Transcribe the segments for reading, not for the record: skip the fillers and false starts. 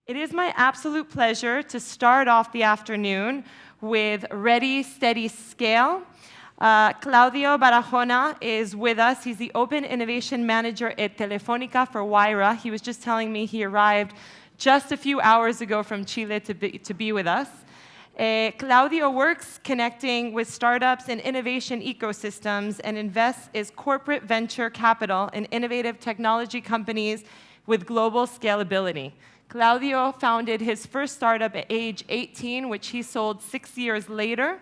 It is my absolute pleasure to start off the afternoon with Ready, Steady, Scale. Claudio Barajona is with us. He's the Open Innovation Manager at Telefónica for Wayra. He was just telling me he arrived just a few hours ago from Chile to be with us. Claudio works connecting with startups and innovation ecosystems and invests as corporate venture capital in innovative technology companies with global scalability. Claudio founded his first startup at age 18, which he sold 6 years later.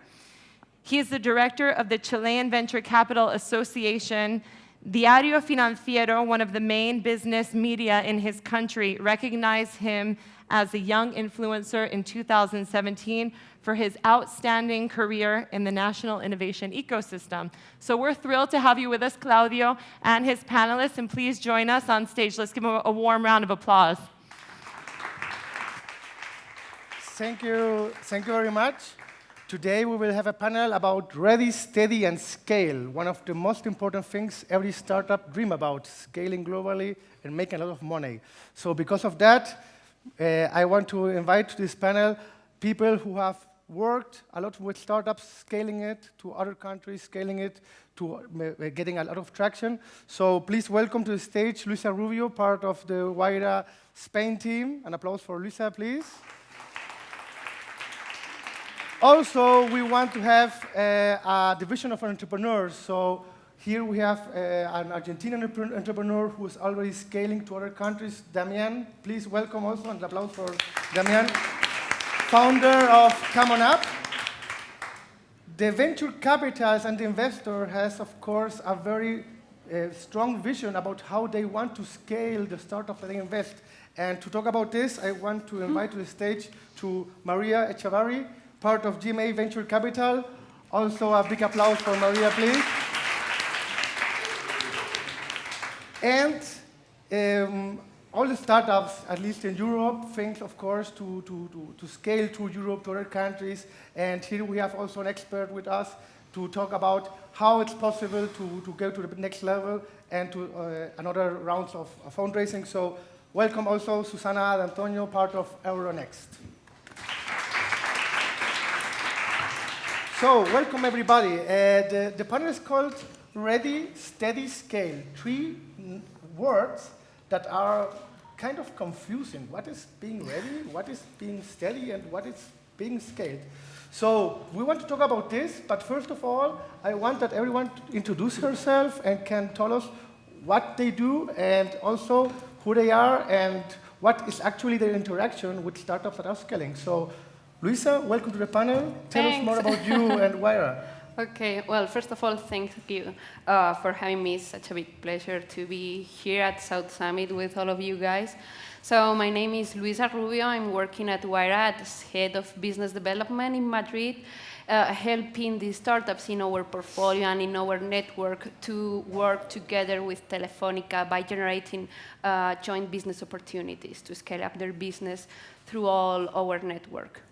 He is the director of the Chilean Venture Capital Association. Diario Financiero, one of the main business media in his country, recognized him as a young influencer in 2017 for his outstanding career in the national innovation ecosystem. So we're thrilled to have you with us, Claudio, and his panelists, and please join us on stage. Let's give him a warm round of applause. Thank you very much. Today we will have a panel about ready, steady, and scale. One of the most important things every startup dreams about, scaling globally and making a lot of money. So because of that, I want to invite to this panel people who have worked a lot with startups, scaling it to other countries, scaling it to getting a lot of traction. So please welcome to the stage Luisa Rubio, part of the Wayra Spain team. An applause for Luisa, please. Also, we want to have a division of entrepreneurs. So here we have an Argentinian entrepreneur who is already scaling to other countries. Damian, please welcome also, and applause for Damian, founder of Come On Up. The venture capitalist and the investor has, of course, a very strong vision about how they want to scale the startup that they invest. And to talk about this, I want to invite to the stage to Maria Echavarri, part of GMA Venture Capital. Also, a big applause for Maria, please. And all the startups, at least in Europe, think, of course, to scale to Europe, to other countries. And here we have also an expert with us to talk about how it's possible to go to the next level and to another rounds of fundraising. So welcome also Susana and Antonio, part of Euronext. So, welcome everybody. The panel is called Ready, Steady, Scale. 3 words that are kind of confusing. What is being ready, what is being steady, and what is being scaled? So, we want to talk about this, but first of all, I want that everyone introduce herself and can tell us what they do and also who they are and what is actually their interaction with startups that are scaling. So, Luisa, welcome to the panel. Tell us more about you and Wayra. Okay, well, first of all, thank you for having me. It's such a big pleasure to be here at South Summit with all of you guys. So my name is Luisa Rubio. I'm working at Wayra as head of business development in Madrid, helping the startups in our portfolio and in our network to work together with Telefónica by generating joint business opportunities to scale up their business through all our network.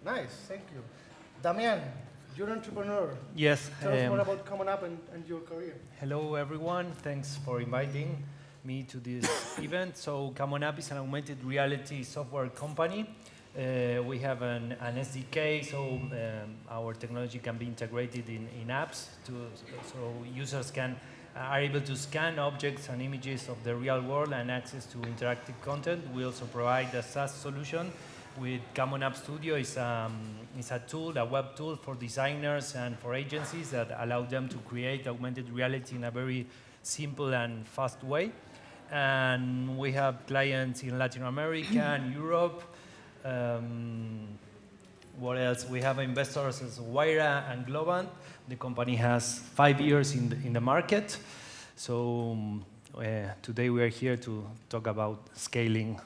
Nice, thank you. Damian, you're an entrepreneur. Yes. Tell us more about Come On Up and your career. Hello, everyone. Thanks for inviting me to this event. So Come On Up is an augmented reality software company. We have an SDK, so our technology can be integrated in apps, so users are able to scan objects and images of the real world and access to interactive content. We also provide a SaaS solution with Come On Up Studio. It's a tool, a web tool for designers and for agencies that allow them to create augmented reality in a very simple and fast way. And we have clients in Latin America and Europe. What else? We have investors as Wayra and Globant. The company has 5 years in the market. So today we are here to talk about scaling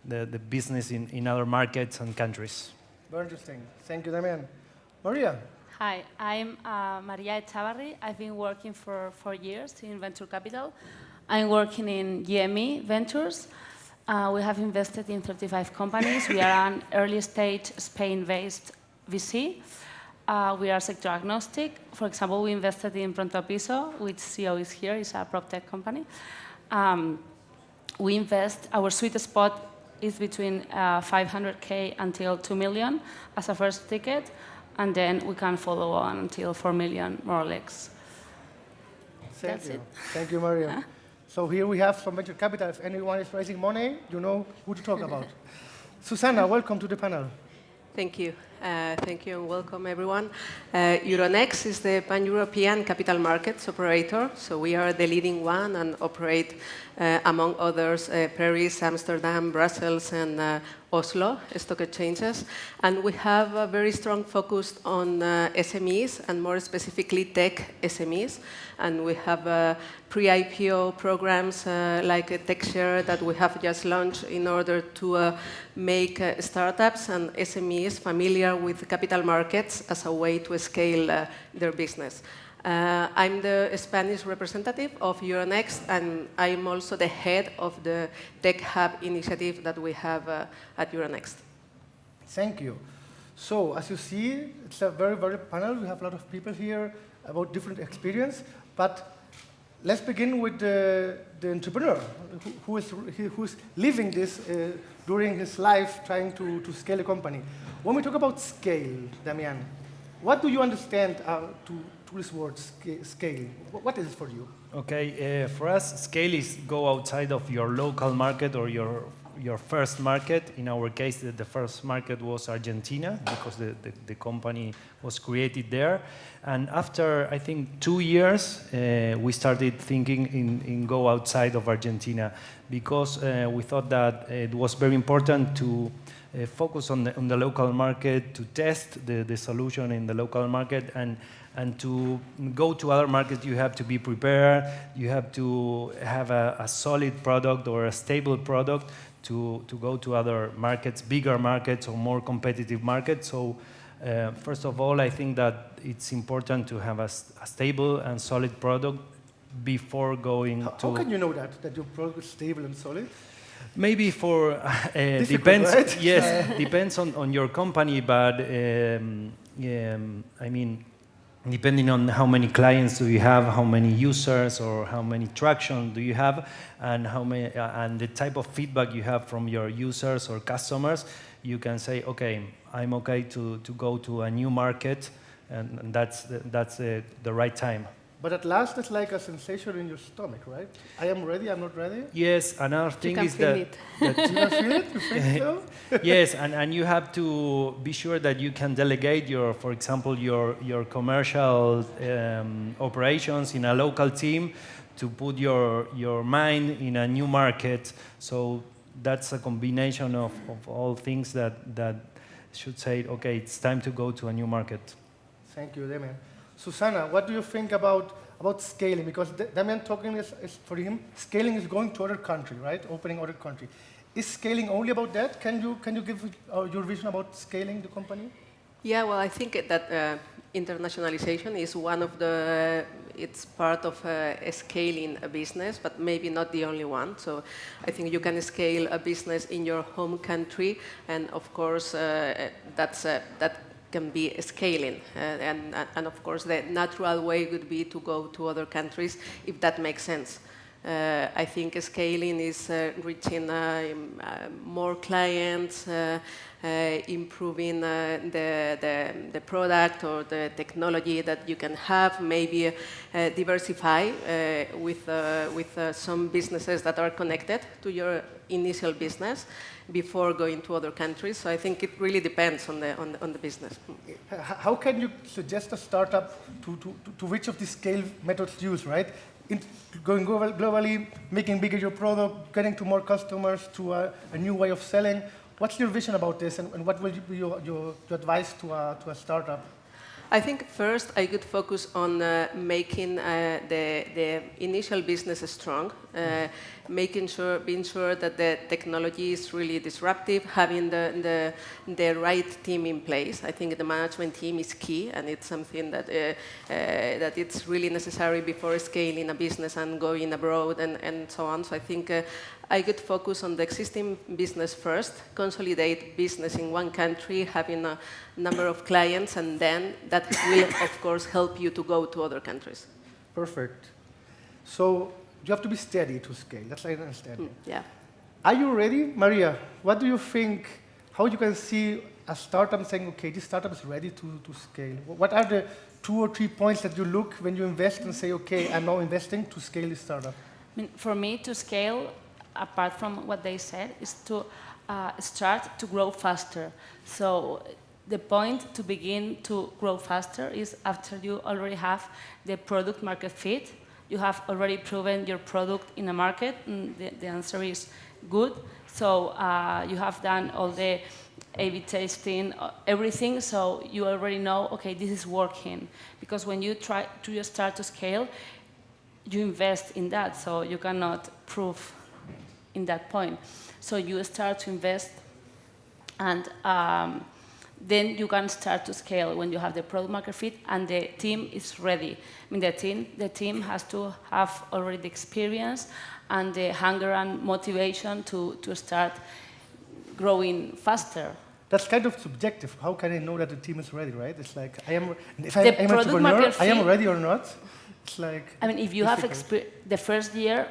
the business in other markets and countries. Very interesting. Thank you, Damian. Maria. Hi, I'm Maria Echavarri. I've been working for 4 years in venture capital. I'm working in GME Ventures. We have invested in 35 companies. We are an early stage Spain-based VC. We are sector agnostic. For example, we invested in Pronto Piso, which CEO is here. It's a prop tech company. We invest, our sweet spot is between 500K until 2 million as a first ticket, and then we can follow on until 4 million, more or less. That's it. Thank you, Maria. So here we have some venture capital. If anyone is raising money, you know who to talk about. Susanna, welcome to the panel. Thank you. Thank you and welcome everyone. Euronext is the pan-European capital markets operator. So we are the leading one and operate, among others, Paris, Amsterdam, Brussels, and Oslo stock exchanges. And we have a very strong focus on SMEs and more specifically tech SMEs. And we have pre-IPO programs like a tech share that we have just launched in order to make startups and SMEs familiar with capital markets as a way to scale their business. I'm the Spanish representative of Euronext, and I'm also the head of the Tech Hub initiative that we have at Euronext. Thank you. So, as you see, it's a very, very panel. We have a lot of people here about different experience, but let's begin with the entrepreneur who's living this during his life, trying to scale a company. When we talk about scale, Damian, what do you understand to this word, scale? What is it for you? Okay, for us, scale is go outside of your local market or your first market. In our case, the first market was Argentina because the company was created there. And after, I think, 2 years, we started thinking in go outside of Argentina because we thought that it was very important to focus on the local market, to test the solution in the local market, and to go to other markets, you have to be prepared. You have to have a solid product or a stable product to go to other markets, bigger markets or more competitive markets. So first of all, I think that it's important to have a stable and solid product before going to... How can you know that your product is stable and solid? Maybe for depends. Right? Yes, depends on your company, but I mean, depending on how many clients do you have, how many users, or how many traction do you have, and how many and the type of feedback you have from your users or customers, you can say, okay, I'm okay to go to a new market, and that's the right time. But at last, it's like a sensation in your stomach, right? I am ready, I'm not ready? Yes, another thing is that... You can feel it? You think so? Yes, and you have to be sure that you can delegate for example, your commercial operations in a local team to put your mind in a new market. So that's a combination of all things that should say, okay, it's time to go to a new market. Thank you, Damian. Susanna, what do you think about scaling? Because Damian talking is for him, scaling is going to other country, right? Opening other country. Is scaling only about that? Can you give your vision about scaling the company? Yeah, well, I think that internationalization is one of it's part of scaling a business, but maybe not the only one. So I think you can scale a business in your home country, and of course, that can be scaling. And of course, the natural way would be to go to other countries, if that makes sense. I think scaling is reaching more clients, improving the product or the technology that you can have, maybe diversify with some businesses that are connected to your initial business before going to other countries. So I think it really depends on the business. How can you suggest a startup to which of these scale methods use, right? Going globally, making bigger your product, getting to more customers, to a new way of selling. What's your vision about this, and what will be your advice to a startup? I think first I could focus on making the initial business strong, being sure that the technology is really disruptive, having the right team in place. I think the management team is key, and it's something that it's really necessary before scaling a business and going abroad and so on. So I think I could focus on the existing business first, consolidate business in one country, having a number of clients, and then that will, of course, help you to go to other countries. Perfect. So you have to be steady to scale. That's what I understand. Yeah. Are you ready, Maria? What do you think? How you can see a startup saying, okay, this startup is ready to scale? What are the 2 or 3 points that you look when you invest and say, okay, I'm now investing to scale this startup? I mean, for me, to scale, apart from what they said, is to start to grow faster. So the point to begin to grow faster is after you already have the product market fit, you have already proven your product in a market, and the answer is good. So you have done all the A/B testing, everything, so you already know, okay, this is working. Because when you try to start to scale, you invest in that, so you cannot prove in that point. So you start to invest, and then you can start to scale when you have the product market fit and the team is ready. I mean, the team has to have already the experience and the hunger and motivation to start growing faster. That's kind of subjective. How can I know that the team is ready, right? It's like, if I'm The an product entrepreneur, market I am fit- ready or not. It's like, I mean, if you have difficult. the first year,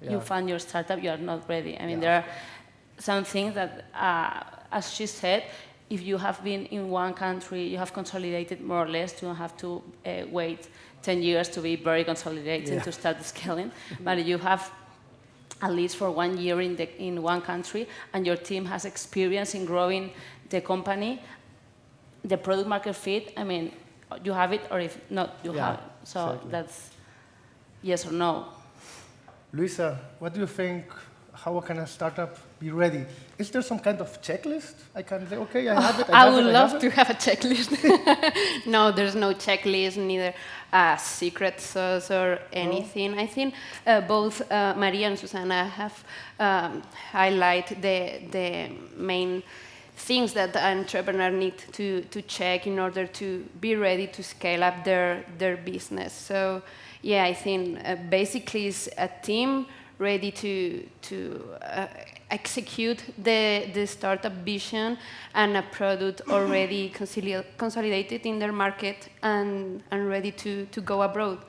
Yeah. you found your startup, you are not ready. I mean, Yeah, there are some things that, as she said, if you have been in one country, you have consolidated more or less, you don't have to wait 10 years to be very consolidated Yeah. to start scaling. But you have at least for 1 year in one country, and your team has experience in growing the company, the product market fit, I mean, you have it, or if not, you Yeah, have it. So exactly. that's yes or no. Luisa, what do you think? How can a startup be ready? Is there some kind of checklist? I can say, okay, I have it. I have would it, love have to it. have a checklist. No, there's no checklist, neither secret sauce or anything. I think both Maria and Susana have highlighted the main things that an entrepreneur needs to check in order to be ready to scale up their business. So, yeah, I think basically it's a team ready to execute the startup vision and a product already consolidated in their market and ready to go abroad.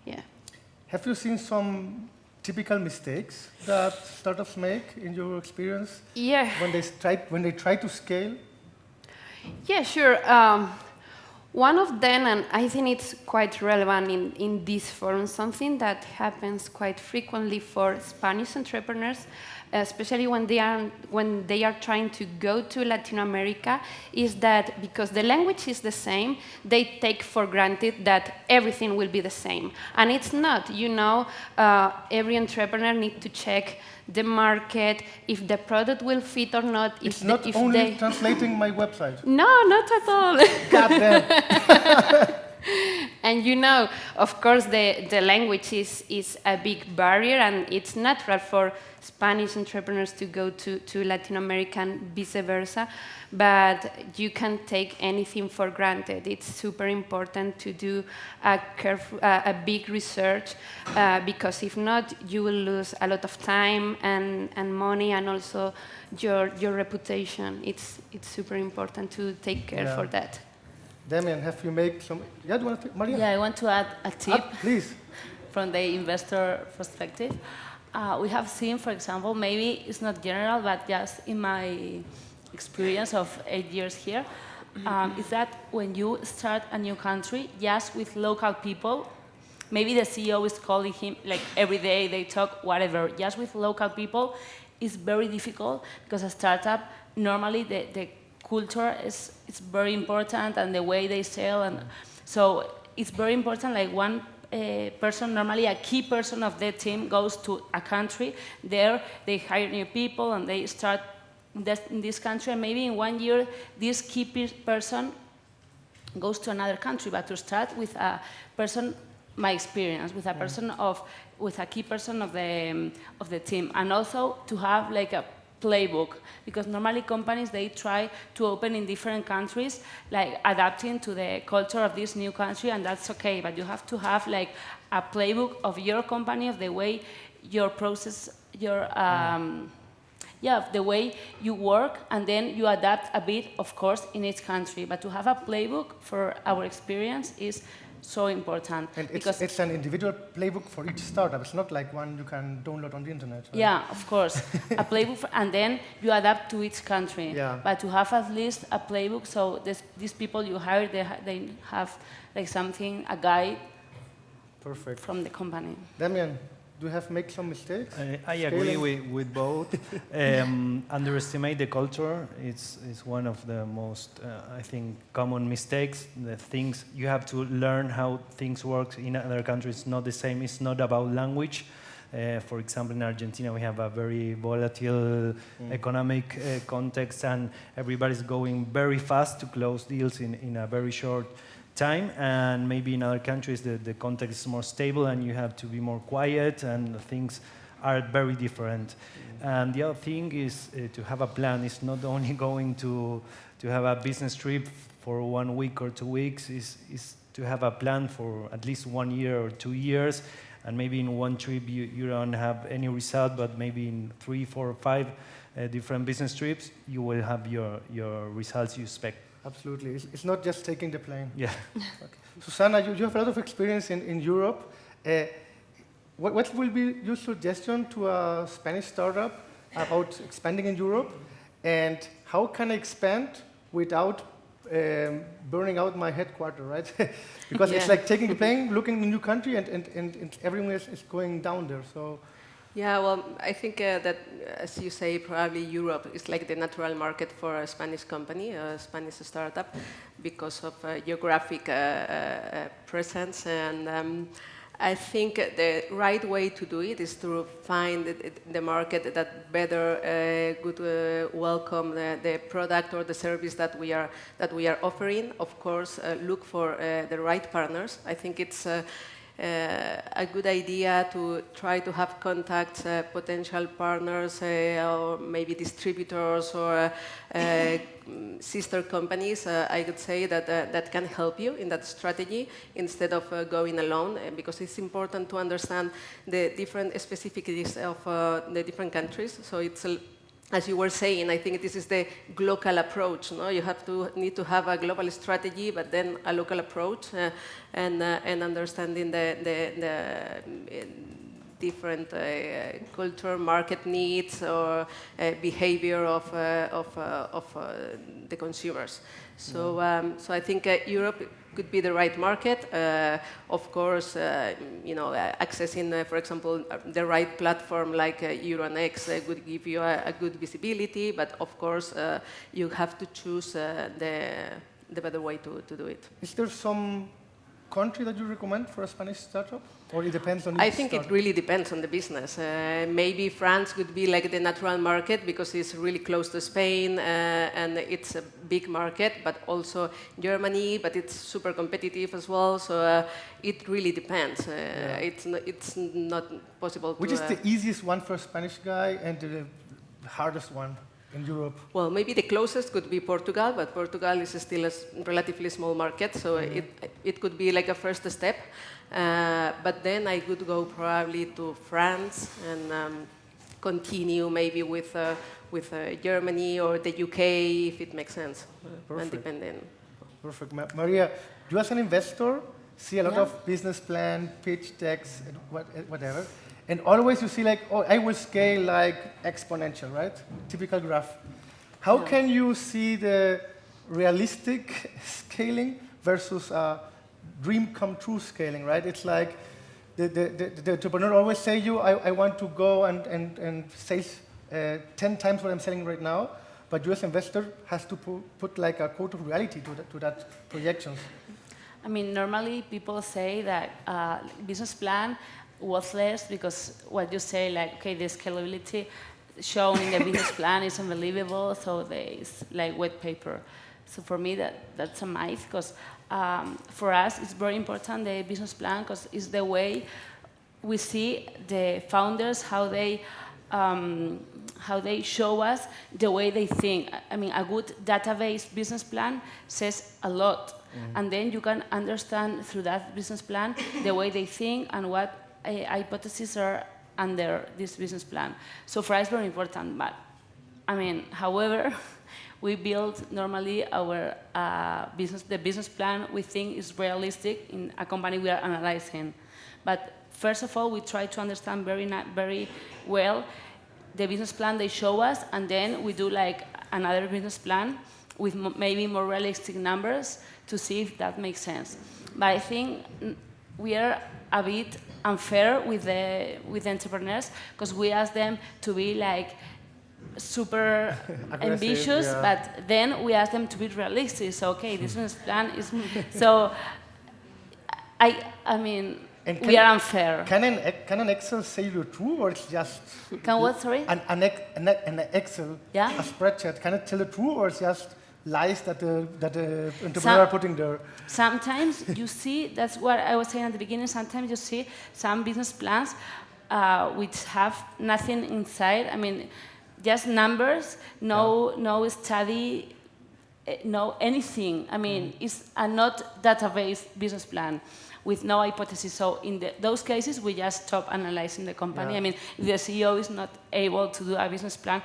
Yeah. Have you seen some typical mistakes that startups make in your experience Yeah. when they try to scale? Yeah, sure. One of them, and I think it's quite relevant in this forum, something that happens quite frequently for Spanish entrepreneurs, especially when they are trying to go to Latin America, is that because the language is the same, they take for granted that everything will be the same. And it's not. You know, every entrepreneur needs to check the market, if the product will fit or not. It's not only translating my website. No, not at all. God damn. And you know, of course, the language is a big barrier, and it's natural for Spanish entrepreneurs to go to Latin America and vice versa, but you can't take anything for granted. It's super important to do a big research, because if not, you will lose a lot of time and money, and also your reputation. It's super important to take care for that. Damian, have you made some? Yeah, do you want to, Maria? Yeah, I want to add a tip Please. from the investor perspective. We have seen, for example, maybe it's not general, but just in my experience of 8 years here, is that when you start a new country, just with local people, maybe the CEO is calling him like every day, they talk, whatever, just with local people, it's very difficult because a startup, normally the culture is very important, and the way they sell, and so it's very important. Like one person, normally a key person of the team, goes to a country. There they hire new people and they start in this country, and maybe in 1 year this key person goes to another country. But to start with a person, my experience with a person with a key person of the team, and also to have like a playbook, because normally companies, they try to open in different countries, like adapting to the culture of this new country, and that's okay, but you have to have like a playbook of your company, of the way your process, your the way you work, and then you adapt a bit, of course, in each country. But to have a playbook, for our experience, is so important. And because it's an individual playbook for each startup. It's not like one you can download on the internet. Right? yeah, of course, a playbook, and then you adapt to each country. Yeah. But to have at least a playbook, so these people you hire, they have like something, a guide Perfect. from the company. Damian, do you have make some mistakes? I agree with both. Underestimate the culture. It's one of the most, I think, common mistakes. The things you have to learn how things work in other countries. Not the same. It's not about language. For example, in Argentina, we have a very volatile economic context, and everybody's going very fast to close deals in a very short time. And maybe in other countries, the context is more stable, and you have to be more quiet, and things are very different. And the other thing is to have a plan. It's not only going to have a business trip for 1 week or 2 weeks. Is to have a plan for at least 1 year or 2 years. And maybe in one trip you don't have any result, but maybe in 3, 4, 5 different business trips, you will have your results you expect. Absolutely. It's not just taking the plane. Yeah. Okay. Susanna, you have a lot of experience in Europe. What will be your suggestion to a Spanish startup about expanding in Europe? And how can I expand without burning out my headquarters, right? Because it's like taking the plane, looking in a new country, and everyone is going down there. So. Yeah, well, I think that, as you say, probably Europe is like the natural market for a Spanish company, a Spanish startup, because of geographic presence. And I think the right way to do it is to find the market that better could welcome the product or the service that we are offering. Of course, look for the right partners. I think it's a good idea to try to have contacts, potential partners, or maybe distributors or sister companies. I would say that can help you in that strategy instead of going alone, because it's important to understand the different specificities of the different countries. So it's as you were saying, I think this is the local approach. No? You need to have a global strategy, but then a local approach, and understanding the different culture, market needs, or behavior of the consumers. So, so I think Europe could be the right market. Of course, accessing, for example, the right platform like Euronext would give you a good visibility. But of course, you have to choose the better way to do it. Is there some country that you recommend for a Spanish startup? Or it depends on each I think startup? it really depends on the business. Maybe France could be like the natural market because it's really close to Spain and it's a big market, but also Germany, but it's super competitive as well. So it really depends. It's not possible to... Which is the easiest one for a Spanish guy and the hardest one in Europe? Well, maybe the closest could be Portugal, but Portugal is still a relatively small market, so it could be like a first step. But then I could go probably to France and continue maybe with Germany or the UK if it makes sense. Perfect. Depending. Perfect. Maria, you as an investor see a lot of business plan, pitch decks, and whatever. And always you see like, oh, I will scale like exponential, right? Typical graph. How can you see the realistic scaling versus dream come true scaling, right? It's like the entrepreneur always say I want to go and sell 10 times what I'm selling right now, but you as investor has to put like a code of reality to that projections. I mean, normally people say that business plan worthless because what you say, like, okay, the scalability shown in the business plan is unbelievable, so it's like wet paper. So for me, that's a myth, because for us, it's very important, the business plan, because it's the way we see the founders, how they show us the way they think. I mean, a good database business plan says a lot. And then you can understand through that business plan the way they think and what hypotheses are under this business plan. So for us, it's very important. But, I mean, however, We build normally our the business plan we think is realistic in a company we are analyzing. But first of all, we try to understand very well the business plan they show us, and then we do like another business plan with maybe more realistic numbers to see if that makes sense. But I think we are a bit unfair with the entrepreneurs because we ask them to be like super ambitious, yeah. but then we ask them to be realistic. So okay, this business plan is so. I mean, And we are unfair. Can an Excel say the truth, or it's just Can what? Sorry. an Excel, Yeah? a spreadsheet? Can it tell the truth, or it's just lies that the entrepreneur are putting there? Sometimes you see, that's what I was saying at the beginning, sometimes you see some business plans which have nothing inside. I mean, just numbers, no study, no anything. I mean, it's a not database business plan with no hypothesis. So in those cases, we just stop analyzing the company. Yeah. I mean, if the CEO is not able to do a business plan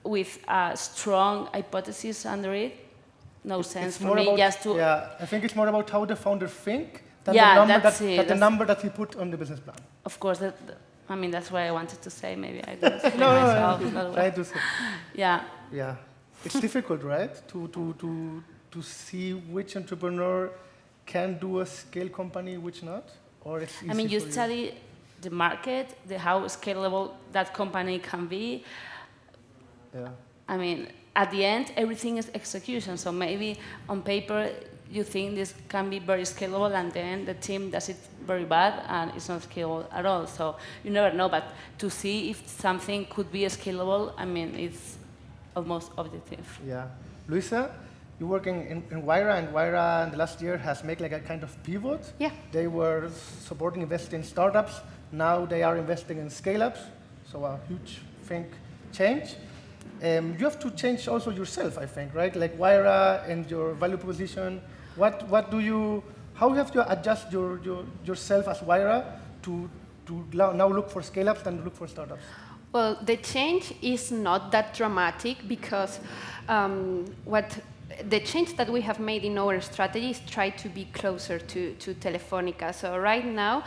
with a strong hypothesis under it, no sense for me just to... Yeah, I think it's more about how the founder think than Yeah, the number that's it. the number that he put on the business plan. Of course, I mean, that's what I wanted to say. Maybe I didn't say No, myself. no, but try well. to say. Yeah. Yeah, it's difficult, right? To see which entrepreneur can do a scale company, which not, or it's easy I mean, you for study the market, how scalable that company can be. Yeah. I mean, at the end, everything is execution. So maybe on paper, you think this can be very scalable, and then the team does it very bad, and it's not scalable at all. So you never know. But to see if something could be scalable, I mean, it's almost objective. Yeah. Luisa, you're working in Wayra, and Wayra in the last year has made like a kind of pivot. Yeah. They were supporting, investing in startups. Now they are investing in scale-ups. So a huge change. You have to change also yourself, I think, right? Like Wayra and your value proposition. How have you adjust yourself as Wayra to now look for scale-ups than look for startups? Well, the change is not that dramatic because the change that we have made in our strategy is try to be closer to Telefónica. So right now,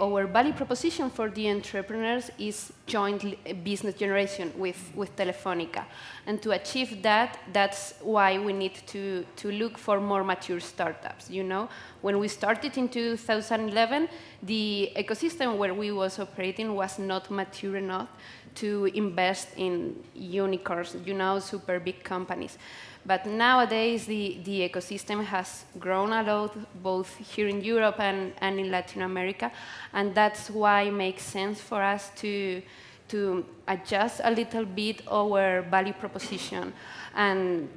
our value proposition for the entrepreneurs is joint business generation with Telefónica. And to achieve that, that's why we need to look for more mature startups. You know, when we started in 2011, the ecosystem where we was operating was not mature enough to invest in unicorns, you know, super big companies. But nowadays, the ecosystem has grown a lot, both here in Europe and in Latin America, and that's why it makes sense for us to adjust a little bit our value proposition. And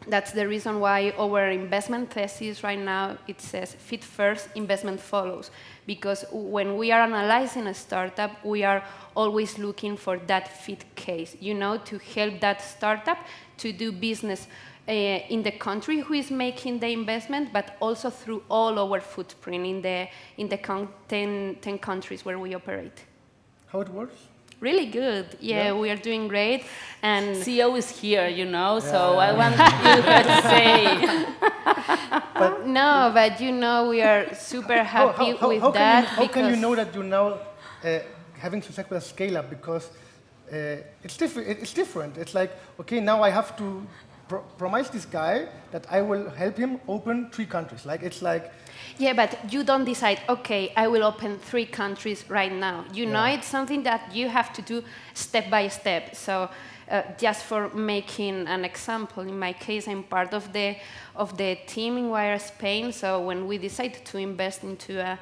that's the reason why our investment thesis right now, it says fit first, investment follows. Because when we are analyzing a startup, we are always looking for that fit case, you know, to help that startup to do business in the country who is making the investment, but also through all our footprint in the 10 countries where we operate. How it works? Really good. Yeah, we are doing great. And CEO is here, you know, so I want you to say. But but you know, we are super happy with that. How can you know that you're now having success with a scale-up? Because it's different. It's like, okay, now I have to promise this guy that I will help him open 3 countries. Like, it's like... Yeah, but you don't decide, okay, I will open 3 countries right now. You know, it's something that you have to do step by step. So just for making an example, in my case, I'm part of the team in Wayra Spain. So when we decide to invest into a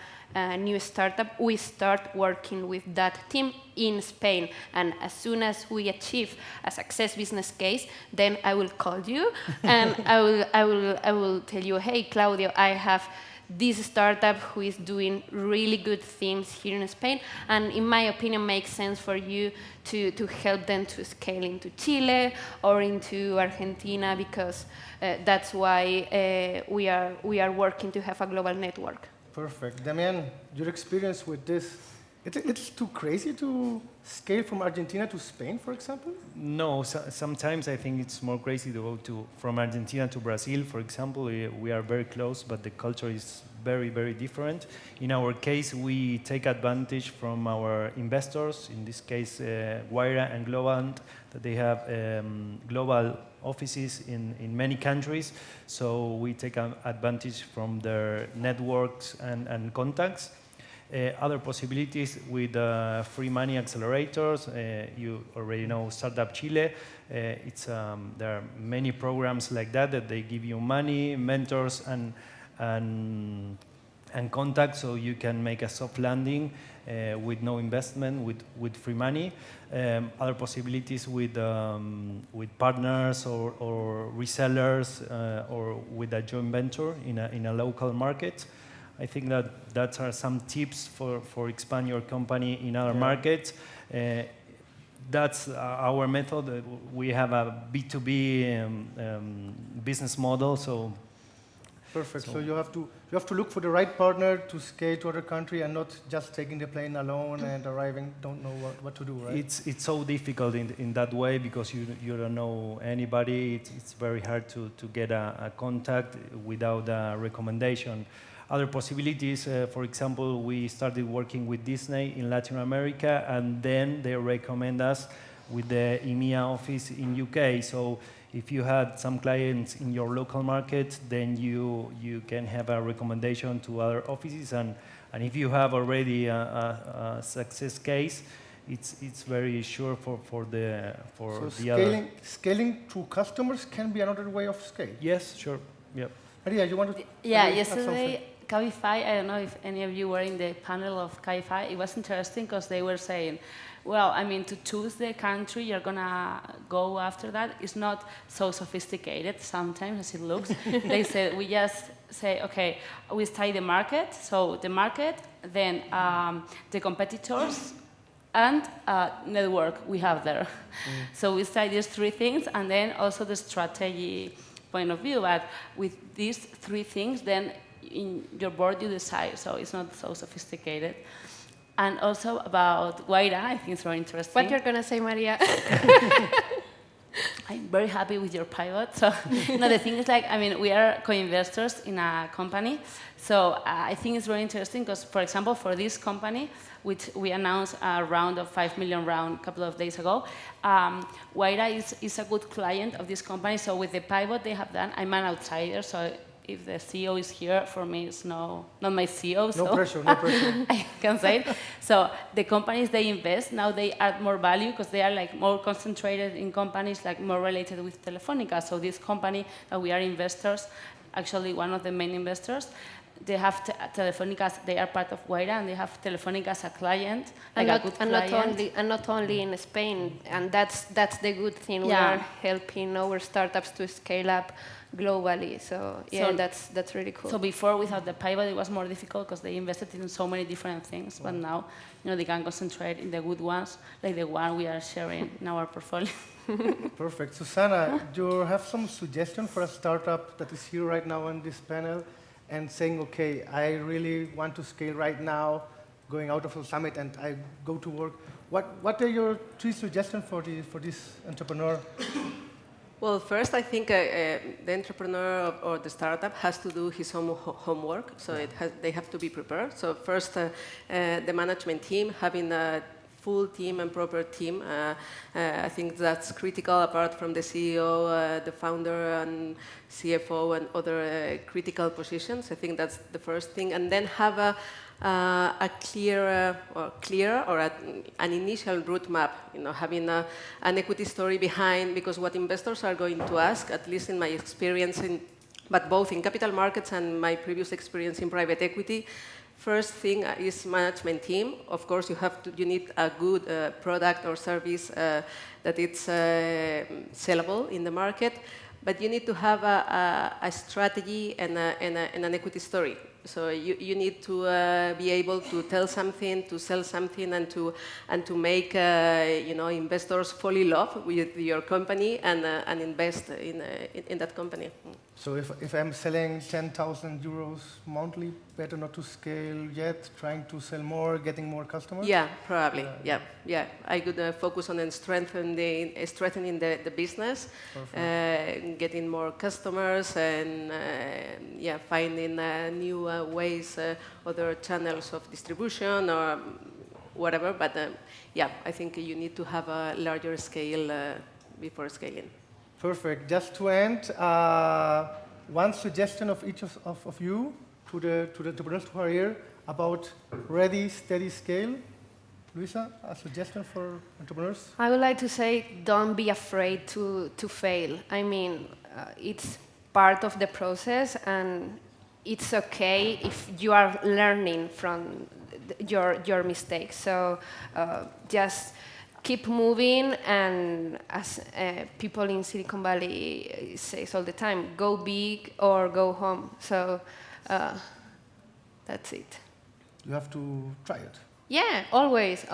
new startup, we start working with that team in Spain. And as soon as we achieve a success business case, then I will call you and I will tell you, hey, Claudio, I have this startup who is doing really good things here in Spain, and in my opinion makes sense for you to help them to scale into Chile or into Argentina, because that's why we are working to have a global network. Perfect. Damian, your experience with this It's too crazy to scale from Argentina to Spain, for example? No, sometimes I think it's more crazy to go from Argentina to Brazil, for example. We are very close, but the culture is very, very different. In our case, we take advantage from our investors, in this case, Guaira and Globant, that they have global offices in many countries. So we take advantage from their networks and contacts. Other possibilities with free money accelerators. You already know Startup Chile. There are many programs like that they give you money, mentors, and contacts, so you can make a soft landing with no investment, with free money. Other possibilities with partners or resellers or with a joint venture in a local market. I think that are some tips for expand your company in other markets. That's our method. We have a B2B business model, so. Perfect. So you have to look for the right partner to scale to other country and not just taking the plane alone and arriving, don't know what to do, right? It's so difficult in that way because you don't know anybody. It's very hard to get a contact without a recommendation. Other possibilities, for example, we started working with Disney in Latin America, and then they recommend us with the EMEA office in UK. So if you had some clients in your local market, then you can have a recommendation to other offices. And if you have already a success case, it's very sure for the other. Scaling to customers can be another way of scale. Yes, sure. Yep. Maria, you wanted to Yeah, add yesterday, Cabify, I don't know if any of you were in the panel of Cabify, it was interesting because they were saying, well, I mean, to choose the country you're going to go after that is not so sophisticated sometimes as it looks. They said, we just say, okay, we study the market, so the market, then the competitors, and network we have there. So we study these three things, and then also the strategy point of view. But with these three things, then in your board you decide, so it's not so sophisticated. And also about Guaira, I think it's very interesting. What you're going to say, Maria? I'm very happy with your pivot. So, no, the thing is, like, I mean, we are co-investors in a company. So I think it's very interesting because, for example, for this company, which we announced a round of 5 million round a couple of days ago, Guaira is a good client of this company. So with the pivot they have done, I'm an outsider. So if the CEO is here, for me, it's not my CEO. So no pressure, no pressure. I can say it. So the companies they invest, now they add more value because they are like more concentrated in companies like more related with Telefonica. So this company that we are investors, actually one of the main investors, they have Telefonica, they are part of Guaira, and they have Telefonica as a client, like a good client. And not only in Spain, and that's the good thing. Yeah. We are helping our startups to scale up globally. So yeah, that's really cool. So before, without the pivot, it was more difficult because they invested in so many different things. But now, they can concentrate in the good ones, like the one we are sharing in our portfolio. Perfect. Susana, do you have some suggestion for a startup that is here right now on this panel and saying, okay, I really want to scale right now, going out of the summit, and I go to work? What are your 3 suggestions for this entrepreneur? Well, first, I think the entrepreneur or the startup has to do his own homework, so they have to be prepared. So first, the management team, having a full team and proper team, I think that's critical, apart from the CEO, the founder, and CFO, and other critical positions. I think that's the first thing. And then have a clear or an initial roadmap, having an equity story behind, because what investors are going to ask, at least in my experience, but both in capital markets and my previous experience in private equity, first thing is management team. Of course, you need a good product or service that it's sellable in the market, but you need to have a strategy and an equity story. So you need to be able to tell something, to sell something, and to make investors fall in love with your company and invest in that company. So if I'm selling 10,000 euros monthly, better not to scale yet, trying to sell more, getting more customers? Yeah, probably. Yeah. I could focus on strengthening the business, getting more customers, and finding new ways, other channels of distribution or whatever. But I think you need to have a larger scale before scaling. Perfect. Just to end, one suggestion of each of you to the entrepreneurs who are here about ready, steady, scale. Luisa, a suggestion for entrepreneurs? I would like to say, don't be afraid to fail. I mean, it's part of the process, and it's okay if you are learning from your mistakes. So just keep moving, and as people in Silicon Valley says all the time, go big or go home. So that's it. You have to try it. Yeah, always.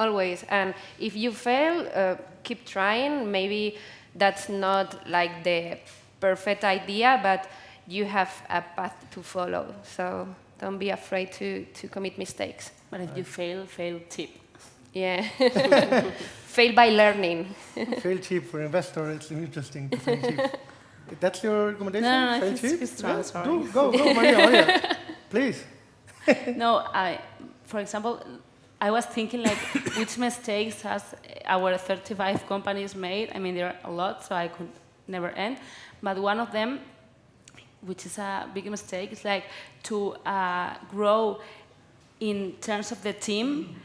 And if you fail, keep trying. Maybe that's not like the perfect idea, but you have a path to follow. So don't be afraid to commit mistakes. But if you fail tip. Yeah. Fail by learning. Fail cheap for investor, it's interesting to fail cheap. That's your recommendation? No, fail he's cheap? strong, sorry. Go, Maria, please. No, for example, I was thinking like which mistakes has our 35 companies made. I mean, there are a lot, so I could never end. But one of them, which is a big mistake, is like to grow in terms of the team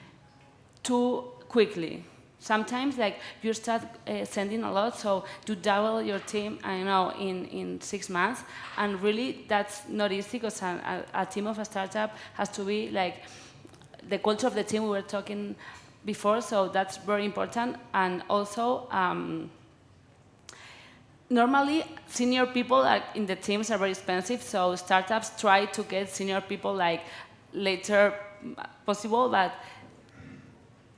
too quickly. Sometimes, like, you start sending a lot, so you double your team, I know, in 6 months, and really that's not easy, because a team of a startup has to be, like, the culture of the team we were talking before, so that's very important. And also, normally, senior people in the teams are very expensive, so startups try to get senior people, like, later possible, but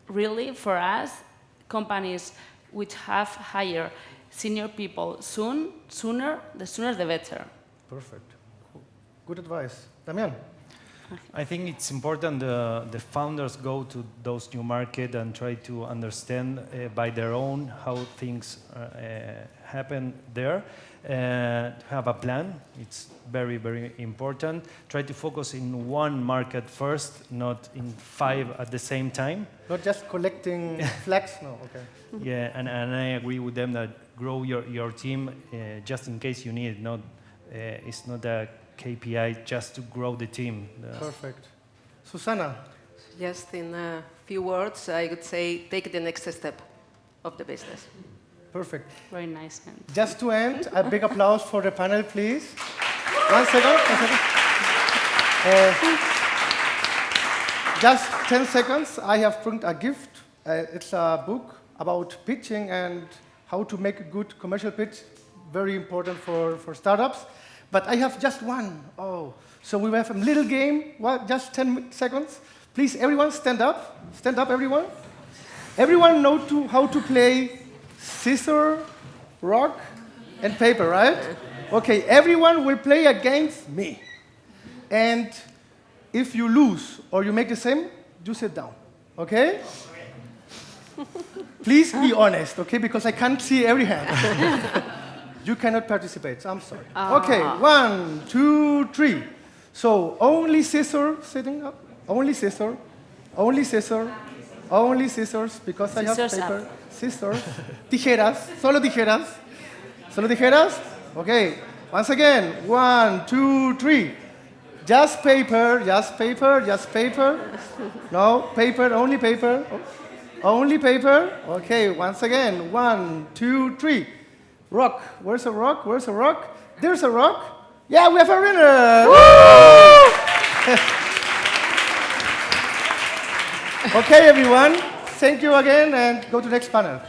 really, for us, companies which have higher senior people sooner, the sooner the better. Perfect. Good advice. Damian? I think it's important the founders go to those new markets and try to understand by their own how things happen there. Have a plan. It's very, very important. Try to focus in one market first, not in 5 at the same time. Not just collecting flags? No, okay. Yeah, and I agree with them that grow your team just in case you need it. It's not a KPI just to grow the team. Perfect. Susana? Just in a few words, I would say take the next step of the business. Perfect. Very nice. Man. Just to end, a big applause for the panel, please. One second. Just 10 seconds. I have brought a gift. It's a book about pitching and how to make a good commercial pitch. Very important for startups. But I have just one. Oh, so we have a little game. What? Just 10 seconds. Please, everyone, stand up. Stand up, everyone. Everyone know how to play scissors, rock, and paper, right? Okay, everyone will play against me. And if you lose or you make the same, you sit down, okay? Please be honest, okay? Because I can't see every hand. You cannot participate, so I'm sorry. Okay, 1, 2, 3. So only scissors sitting up. Only scissors. Only scissors. Only scissors, because I have paper. Up. Scissors. Tijeras. Solo tijeras. Solo tijeras. Okay. Once again. 1, 2, 3. Just paper. Just paper. Just paper. No, paper. Only paper. Only paper. Okay. Once again. 1, 2, 3. Rock. Where's a rock? Where's a rock? There's a rock. Yeah, we have a winner. Okay, everyone. Thank you again, and go to the next panel.